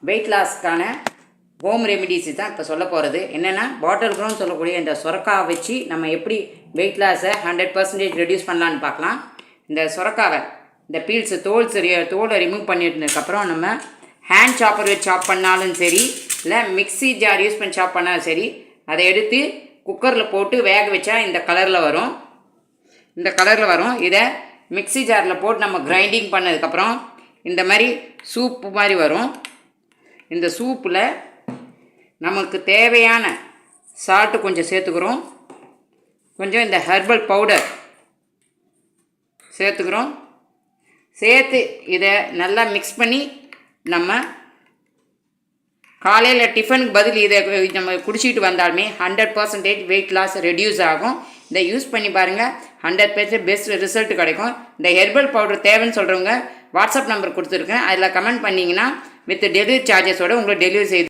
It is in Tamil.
வெயிட் லாஸ்க்கான ஹோம் ரெமிடிஸ் தான் இப்போ சொல்ல போகிறது. என்னென்னா பாட்டில் க்ரௌண்ட் சொல்லக்கூடிய இந்த சுரக்காவை வச்சு நம்ம எப்படி வெயிட் லாஸை 100% ரெடியூஸ் பண்ணலான்னு பார்க்கலாம். இந்த சுரக்காவை இந்த பீல்ஸு தோலை ரிமூவ் பண்ணிட்டதுக்கப்புறம் நம்ம ஹேண்ட் சாப்பர் வச்சு சாப் பண்ணாலும் சரி, இல்லை மிக்ஸி ஜார் யூஸ் பண்ணி சாப் பண்ணாலும் சரி, அதை எடுத்து குக்கரில் போட்டு வேக வச்சா இந்த கலரில் வரும். இதை மிக்ஸி ஜாரில் போட்டு நம்ம கிரைண்டிங் பண்ணதுக்கப்புறம் இந்த மாதிரி சூப்பு மாதிரி வரும். இந்த சூப்பில் நமக்கு தேவையான சால்ட்டு கொஞ்சம் சேர்த்துக்கிறோம், கொஞ்சம் இந்த ஹெர்பல் பவுடர் சேர்த்துக்கிறோம். சேர்த்து இதை நல்லா மிக்ஸ் பண்ணி நம்ம காலையில் டிஃபனுக்கு பதில் இதை நம்ம குடிச்சிட்டு வந்தாலுமே 100% வெயிட் லாஸ் ரெடியூஸ் ஆகும். இதை யூஸ் பண்ணி பாருங்கள், 100% பெஸ்ட் ரிசல்ட் கிடைக்கும். இந்த ஹெர்பல் பவுடர் தேவைன்னு சொல்கிறவங்க வாட்ஸ்அப் நம்பர் கொடுத்துருக்கேன், அதில் கமெண்ட் பண்ணிங்கன்னா வித் டெலிவரி சார்ஜஸோடு உங்களுக்கு டெலிவரி செய்து